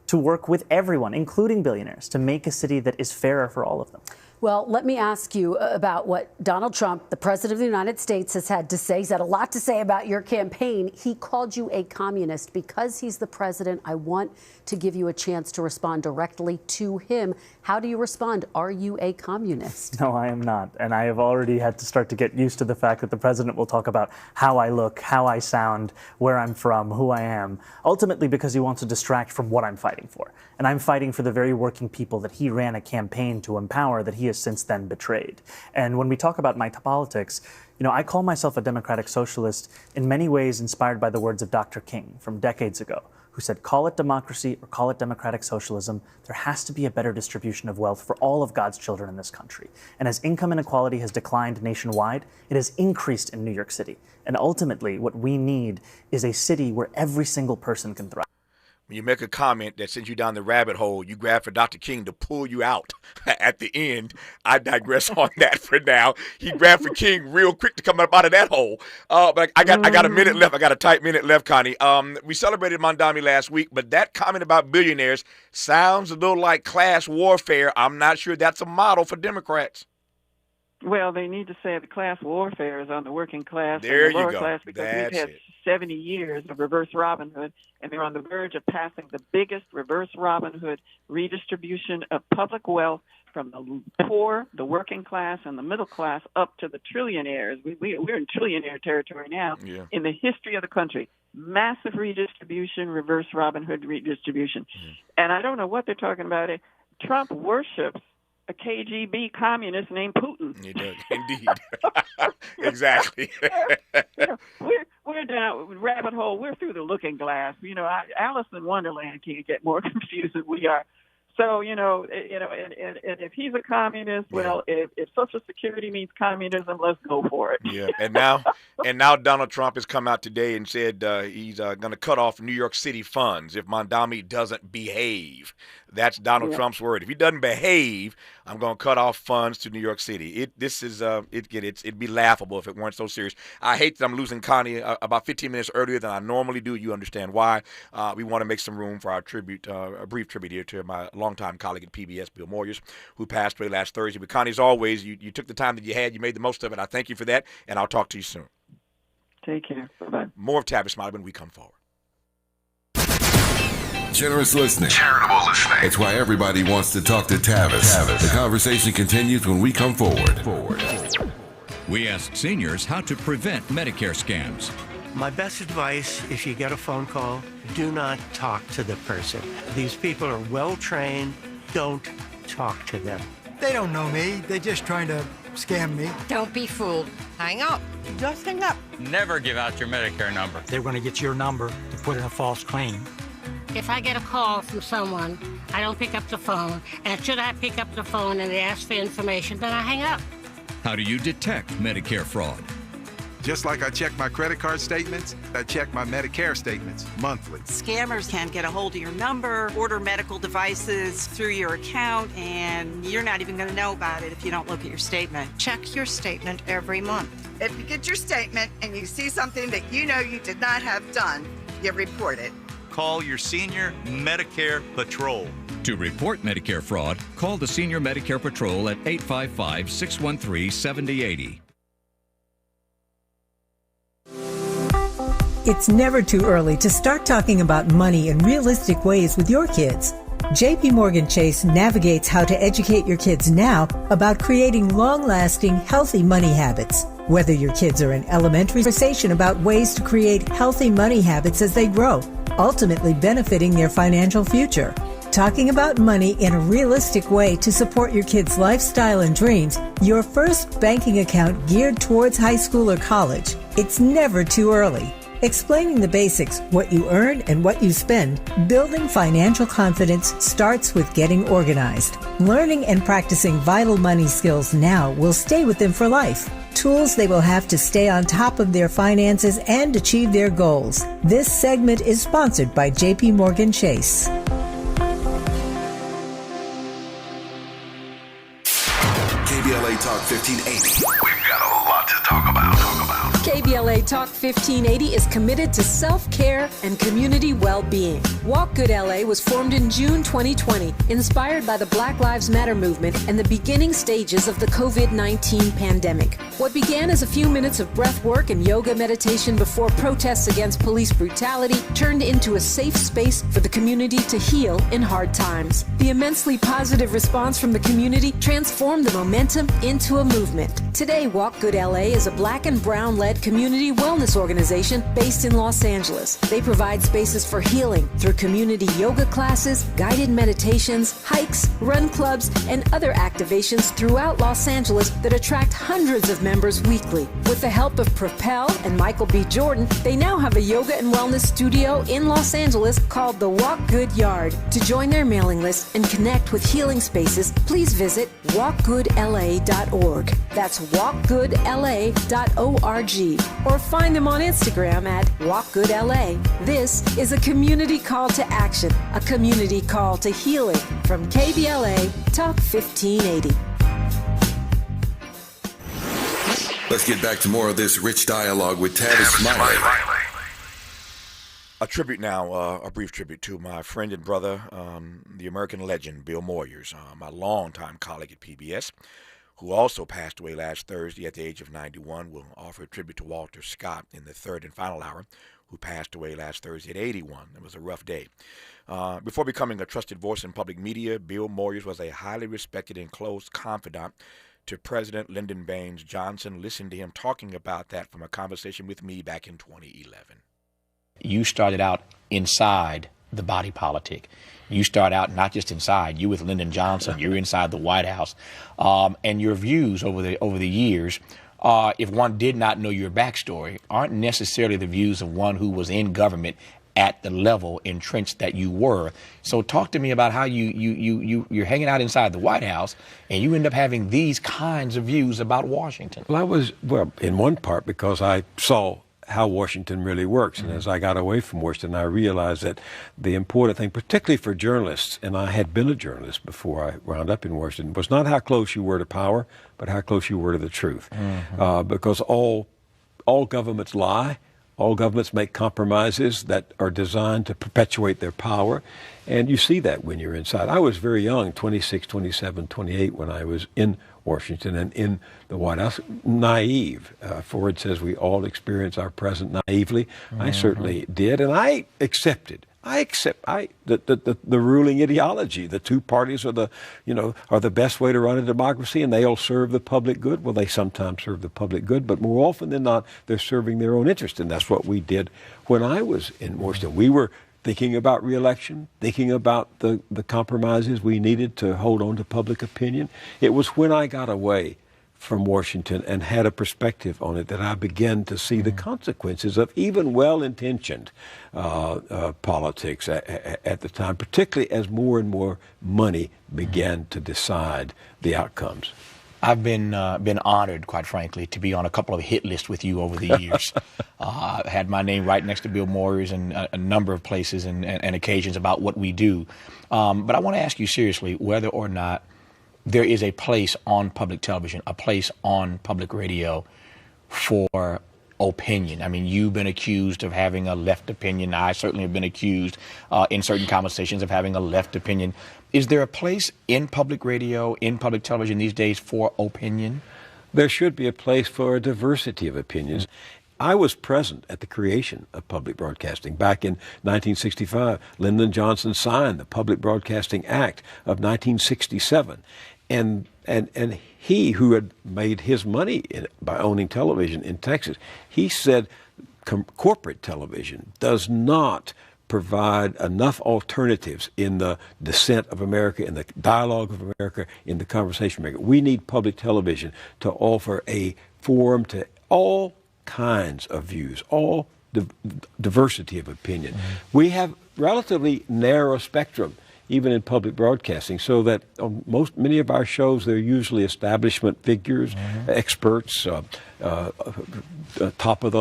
to work with everyone, including billionaires, to make a city that is fairer for all of them. Well, let me ask you about what Donald Trump, the president of the United States, has had to say. He's had a lot to say about your campaign. He called you a communist. Because he's the president, I want to give you a chance to respond directly to him. How do you respond? Are you a communist? No, I am not. And I have already had to start to get used to the fact that the president will talk about how I look, how I sound, where I'm from, who I am, ultimately because he wants to distract from what I'm fighting for. And I'm fighting for the very working people that he ran a campaign to empower that he has since then betrayed. And when we talk about my politics, I call myself a democratic socialist in many ways inspired by the words of Dr. King from decades ago, who said, call it democracy or call it democratic socialism, there has to be a better distribution of wealth for all of God's children in this country. And as income inequality has declined nationwide, it has increased in New York City. And ultimately, what we need is a city where every single person can thrive. When you make a comment that sends you down the rabbit hole, you grab for Dr. King to pull you out at the end. I digress on that for now. He grabbed for King real quick to come up out of that hole. But I got a minute left. I got a tight minute left, Connie. We celebrated Mamdani last week, but that comment about billionaires sounds a little like class warfare. I'm not sure that's a model for Democrats. Well, they need to say the class warfare is on the working class there and the lower you go. class because That's we've had it. 70 years of reverse Robin Hood, and they're on the verge of passing the biggest reverse Robin Hood redistribution of public wealth from the poor, the working class, and the middle class up to the trillionaires. We're in trillionaire territory now in the history of the country. Massive redistribution, reverse Robin Hood redistribution. And I don't know what they're talking about. Trump worships a KGB communist named Putin. He does, indeed. Exactly. We're down rabbit hole. We're through the looking glass. Alice in Wonderland can't get more confused than we are. So, and if he's a communist, well, if Social Security means communism, let's go for it. Yeah, and now Donald Trump has come out today and said he's going to cut off New York City funds if Mamdani doesn't behave. That's Donald Trump's word. If he doesn't behave, I'm going to cut off funds to New York City. It'd be laughable if it weren't so serious. I hate that I'm losing Connie about 15 minutes earlier than I normally do. You understand why. We want to make some room for our tribute, a brief tribute here to my longtime colleague at PBS, Bill Moyers, who passed away last Thursday. But Connie, as always, you took the time that you had. You made the most of it. I thank you for that, and I'll talk to you soon. Take care. Bye-bye. More of Tavis Smiley when we come forward. Generous listening. Charitable listening. It's why everybody wants to talk to Tavis. The conversation continues when we come forward. We ask seniors how to prevent Medicare scams. My best advice, if you get a phone call, do not talk to the person. These people are well trained. Don't talk to them. They don't know me. They're just trying to scam me. Don't be fooled. Hang up. Just hang up. Never give out your Medicare number. They're going to get your number to put in a false claim. If I get a call from someone, I don't pick up the phone. And should I pick up the phone and they ask for information, then I hang up. How do you detect Medicare fraud? Just like I check my credit card statements, I check my Medicare statements monthly. Scammers can get a hold of your number, order medical devices through your account, and you're not even going to know about it if you don't look at your statement. Check your statement every month. If you get your statement and you see something that you know you did not have done, you report it. Call your Senior Medicare Patrol. To report Medicare fraud, call the Senior Medicare Patrol at 855-613-7080. It's never too early to start talking about money in realistic ways with your kids. JP Morgan Chase navigates how to educate your kids now about creating long-lasting, healthy money habits. Whether your kids are in elementary, conversation about ways to create healthy money habits as they grow, ultimately benefiting their financial future. Talking about money in a realistic way to support your kids' lifestyle and dreams, your first banking account geared towards high school or college. It's never too early. Explaining the basics, what you earn and what you spend, building financial confidence starts with getting organized. Learning and practicing vital money skills now will stay with them for life. Tools they will have to stay on top of their finances and achieve their goals. This segment is sponsored by JP Morgan Chase. KBLA Talk 1580. We've got a lot to talk about. KBLA Talk 1580 is committed to self-care and community well-being. Walk Good LA was formed in June 2020, inspired by the Black Lives Matter movement and the beginning stages of the COVID-19 pandemic. What began as a few minutes of breath work and yoga meditation before protests against police brutality turned into a safe space for the community to heal in hard times. The immensely positive response from the community transformed the momentum into a movement. Today, Walk Good LA is a Black and brown-led community wellness organization based in Los Angeles. They provide spaces for healing through community yoga classes, guided meditations, hikes, run clubs, and other activations throughout Los Angeles that attract hundreds of members weekly. With the help of Propel and Michael B. Jordan, they now have a yoga and wellness studio in Los Angeles called the Walk Good Yard. To join their mailing list and connect with healing spaces, please visit walkgoodla.org. That's walkgoodla.org. Or find them on Instagram at walkgoodla. This is a community call to action, a community call to healing from KBLA Talk 1580. Let's get back to more of this rich dialogue with Tavis Smiley. A tribute now, a brief tribute to my friend and brother, the American legend, Bill Moyers, my longtime colleague at PBS, who also passed away last Thursday at the age of 91. We'll offer a tribute to Walter Scott in the third and final hour, who passed away last Thursday at 81. It was a rough day. Before becoming a trusted voice in public media, Bill Moyers was a highly respected and close confidant to President Lyndon Baines Johnson. Listen to him talking about that from a conversation with me back in 2011. You started out inside the body politic. You start out not just inside. You with Lyndon Johnson. You're inside the White House, and your views over the years, if one did not know your backstory, aren't necessarily the views of one who was in government at the level entrenched that you were. So talk to me about how you're hanging out inside the White House and you end up having these kinds of views about Washington. Well, in one part because I saw how Washington really works. And as I got away from Washington, I realized that the important thing, particularly for journalists, and I had been a journalist before I wound up in Washington, was not how close you were to power, but how close you were to the truth. Because all governments lie. All governments make compromises that are designed to perpetuate their power. And you see that when you're inside. I was very young, 26, 27, 28, when I was in Washington and in the White House, naive. Ford says we all experience our present naively. I certainly did, and I accepted. The ruling ideology. The two parties are the best way to run a democracy, and they all serve the public good. Well, they sometimes serve the public good, but more often than not, they're serving their own interest, and that's what we did when I was in Washington. We were thinking about re-election, thinking about the compromises we needed to hold on to public opinion. It was when I got away from Washington and had a perspective on it that I began to see the consequences of even well-intentioned politics at the time, particularly as more and more money began to decide the outcomes. I've been honored, quite frankly, to be on a couple of hit lists with you over the years. I had my name right next to Bill Moyers in a number of places and occasions about what we do. But I want to ask you seriously whether or not there is a place on public television, a place on public radio for opinion. I mean, you've been accused of having a left opinion. I certainly have been accused in certain conversations of having a left opinion. Is there a place in public radio, in public television these days for opinion? There should be a place for a diversity of opinions. I was present at the creation of public broadcasting back in 1965. Lyndon Johnson signed the Public Broadcasting Act of 1967. And he, who had made his money by owning television in Texas, he said corporate television does not provide enough alternatives in the dissent of America, in the dialogue of America, in the conversation of America. We need public television to offer a forum to all kinds of views, all diversity of opinion. Mm-hmm. We have relatively narrow spectrum, even in public broadcasting, so that on many of our shows, they're usually establishment figures, mm-hmm. experts, top of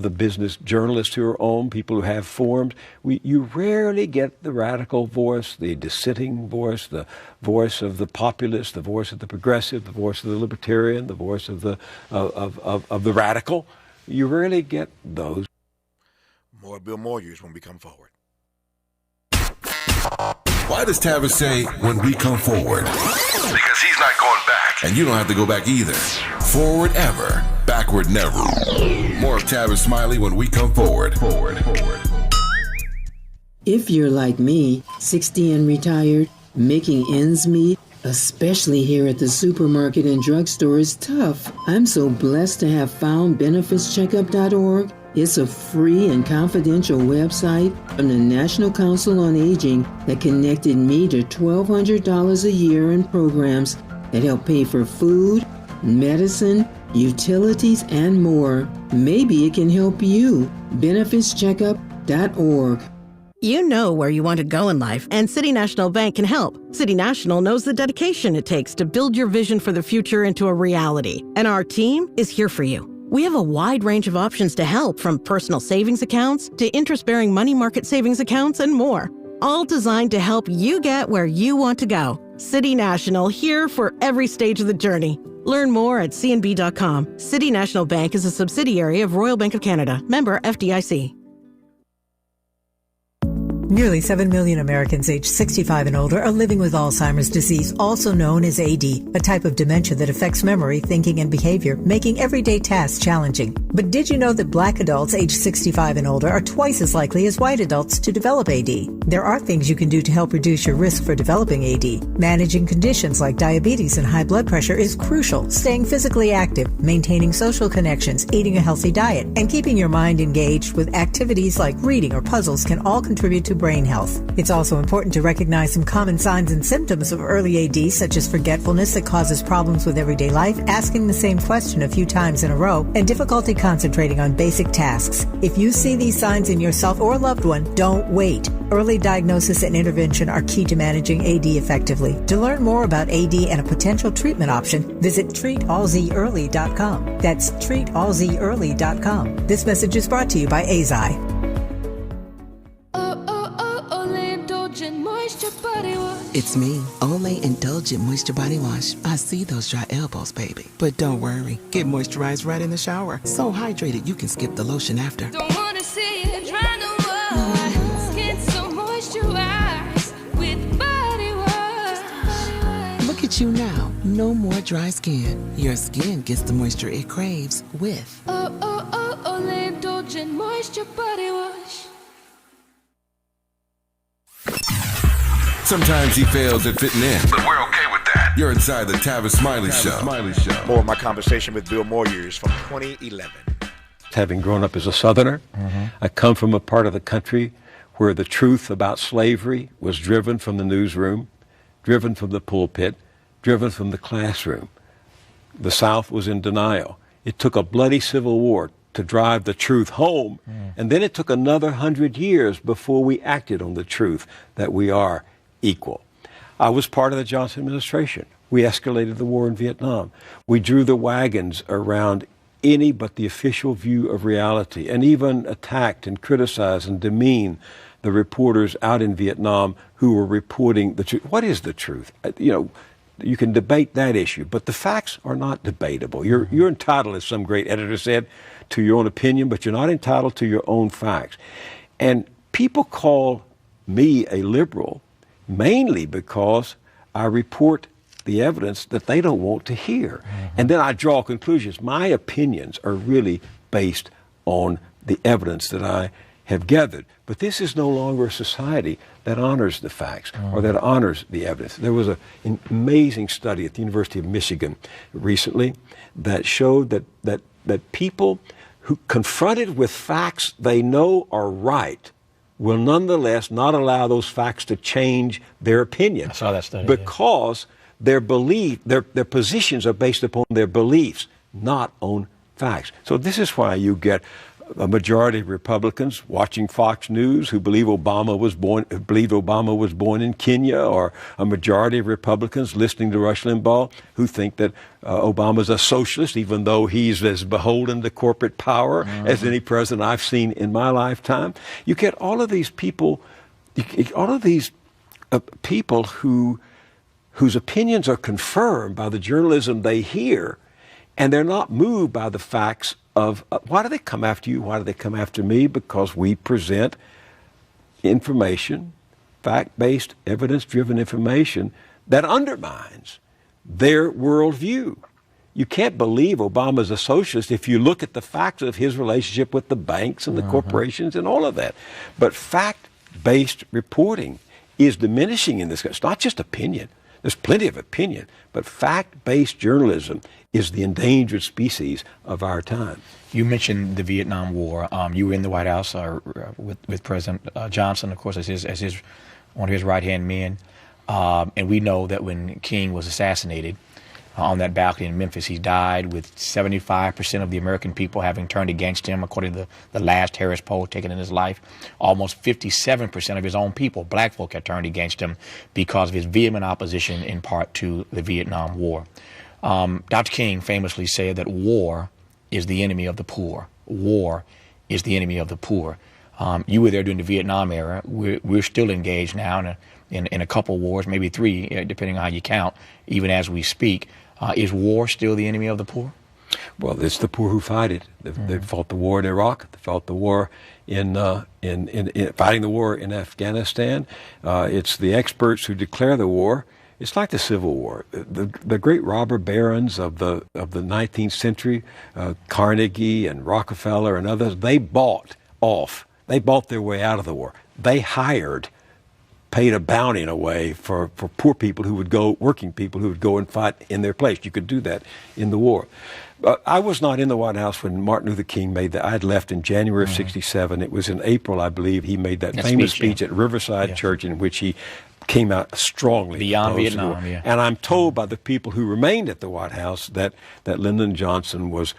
the business journalists who are on, people who have forums. You rarely get the radical voice, the dissenting voice, the voice of the populist, the voice of the progressive, the voice of the libertarian, the voice of the radical. You rarely get those. More Bill Moyers when we come forward. Why does Tavis say when we come forward? Because he's not going back. And you don't have to go back either. Forward ever, backward never. More of Tavis Smiley when we come forward. If you're like me, 60 and retired, making ends meet, especially here at the supermarket and drugstore, is tough. I'm so blessed to have found benefitscheckup.org. It's a free and confidential website from the National Council on Aging that connected me to $1,200 a year in programs that help pay for food, medicine, utilities, and more. Maybe it can help you. benefitscheckup.org. You know where you want to go in life, and City National Bank can help. City National knows the dedication it takes to build your vision for the future into a reality, and our team is here for you. We have a wide range of options to help, from personal savings accounts to interest-bearing money market savings accounts and more, all designed to help you get where you want to go. City National, here for every stage of the journey. Learn more at cnb.com. City National Bank is a subsidiary of Royal Bank of Canada, member FDIC. Nearly 7 million Americans aged 65 and older are living with Alzheimer's disease, also known as AD, a type of dementia that affects memory, thinking, and behavior, making everyday tasks challenging. But did you know that Black adults aged 65 and older are twice as likely as white adults to develop AD? There are things you can do to help reduce your risk for developing AD. Managing conditions like diabetes and high blood pressure is crucial. Staying physically active, maintaining social connections, eating a healthy diet, and keeping your mind engaged with activities like reading or puzzles can all contribute to brain health. It's also important to recognize some common signs and symptoms of early AD, such as forgetfulness that causes problems with everyday life, asking the same question a few times in a row, and difficulty concentrating on basic tasks. If you see these signs in yourself or a loved one, don't wait. Early diagnosis and intervention are key to managing AD effectively. To learn more about AD and a potential treatment option, visit treatalzearly.com. That's treatalzearly.com. This message is brought to you by AZI. It's me, Olay Indulgent Moisture Body Wash. I see those dry elbows, baby. But don't worry, get moisturized right in the shower. So hydrated you can skip the lotion after. Don't wanna see it dry no more. Skin so moisturized with body wash. Look at you now, no more dry skin. Your skin gets the moisture it craves with Olay Indulgent Moisture Body Wash. Sometimes he fails at fitting in, but we're okay with that. You're inside the Tavis Smiley Show. More of my conversation with Bill Moyers from 2011. Having grown up as a Southerner, I come from a part of the country where the truth about slavery was driven from the newsroom, driven from the pulpit, driven from the classroom. The South was in denial. It took a bloody civil war to drive the truth home, and then it took another 100 years before we acted on the truth that we are equal. I was part of the Johnson administration. We escalated the war in Vietnam. We drew the wagons around any but the official view of reality, and even attacked and criticized and demeaned the reporters out in Vietnam who were reporting the truth. What is the truth? You can debate that issue, but the facts are not debatable. You're entitled, as some great editor said, to your own opinion, but you're not entitled to your own facts. And people call me a liberal mainly because I report the evidence that they don't want to hear. And then I draw conclusions. My opinions are really based on the evidence that I have gathered. But this is no longer a society that honors the facts or that honors the evidence. There was an amazing study at the University of Michigan recently that showed that people who confronted with facts they know are right will nonetheless not allow those facts to change their opinion. I saw that study. Because their positions are based upon their beliefs, not on facts. So this is why you get a majority of Republicans watching Fox News who believe Obama was born in Kenya, or a majority of Republicans listening to Rush Limbaugh who think that Obama's a socialist, even though he's as beholden to corporate power as any president I've seen in my lifetime. You get all of these people, people whose opinions are confirmed by the journalism they hear, and they're not moved by the facts of why do they come after you? Why do they come after me? Because we present information, fact-based, evidence-driven information that undermines their worldview. You can't believe Obama's a socialist if you look at the facts of his relationship with the banks and the corporations and all of that. But fact-based reporting is diminishing in this country. It's not just opinion. There's plenty of opinion, but fact-based journalism is the endangered species of our time. You mentioned the Vietnam War. You were in the White House with President Johnson, of course, as one of his right-hand men. And we know that when King was assassinated on that balcony in Memphis, he died with 75% of the American people having turned against him, according to the last Harris poll taken in his life. Almost 57% of his own people, black folk, had turned against him because of his vehement opposition in part to the Vietnam War. Dr. King famously said that war is the enemy of the poor. War is the enemy of the poor. You were there during the Vietnam era. We're still engaged now in a couple wars, maybe 3, depending on how you count, even as we speak. Is war still the enemy of the poor? Well, it's the poor who fight it. They fought the war in Iraq. They fought the war in fighting the war in Afghanistan. It's the experts who declare the war. It's like the Civil War. The great robber barons of the 19th century, Carnegie and Rockefeller and others, they bought their way out of the war. They paid a bounty in a way for poor people who would go, working people who would go and fight in their place. You could do that in the war. I was not in the White House when Martin Luther King made that. I had left in January of '67. It was in April, I believe, he made that famous speech at Riverside Church in which he came out strongly beyond Vietnam. Yeah. And I'm told by the people who remained at the White House that Lyndon Johnson was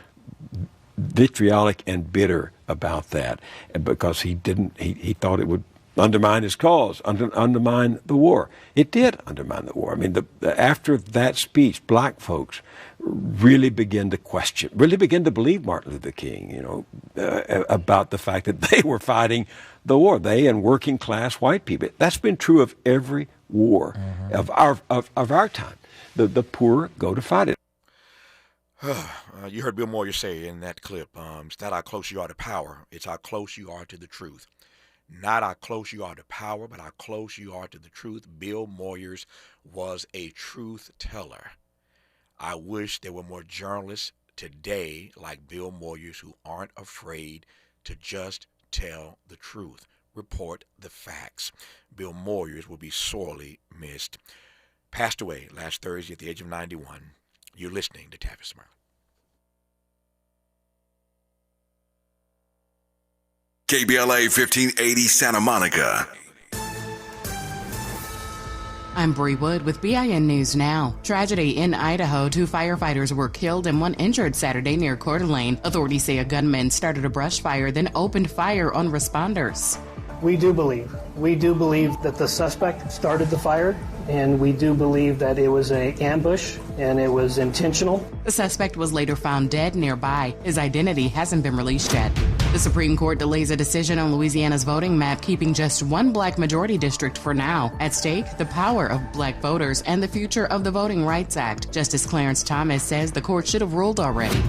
vitriolic and bitter about that, because he thought it would undermine his cause, undermine the war. It did undermine the war. I mean, after that speech, black folks really began to believe Martin Luther King, about the fact that they were fighting the war. They and working class white people. That's been true of every war of our time. The poor go to fight it. You heard Bill Moyers say in that clip, it's not how close you are to power, it's how close you are to the truth. Not how close you are to power, but how close you are to the truth. Bill Moyers was a truth teller. I wish there were more journalists today like Bill Moyers who aren't afraid to just tell the truth, report the facts. Bill Moyers will be sorely missed. Passed away last Thursday at the age of 91. You're listening to Tavis Smiley. KBLA 1580 Santa Monica. I'm Bree Wood with BIN News Now. Tragedy in Idaho. 2 firefighters were killed and 1 injured Saturday near Coeur d'Alene. Authorities say a gunman started a brush fire, then opened fire on responders. We do believe that the suspect started the fire, and we do believe that it was an ambush and it was intentional. The suspect was later found dead nearby. His identity hasn't been released yet. The Supreme Court delays a decision on Louisiana's voting map, keeping just 1 black majority district for now. At stake, the power of black voters and the future of the Voting Rights Act. Justice Clarence Thomas says the court should have ruled already.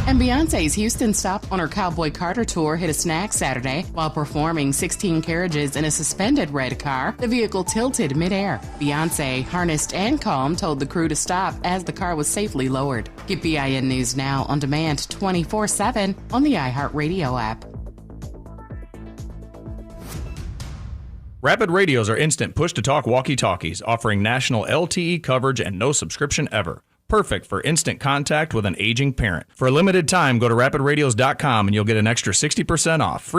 And Beyonce's Houston stop on her Cowboy Carter tour hit a snag Saturday while performing 16 carriages in a suspended red car. The vehicle tilted midair. Beyonce, harnessed and calm, told the crew to stop as the car was safely lowered. Get BIN News Now on demand 24/7 on the iHeartRadio app. Rapid radios are instant push-to-talk walkie-talkies, offering national LTE coverage and no subscription ever. Perfect for instant contact with an aging parent. For a limited time, go to rapidradios.com and you'll get an extra 60% off.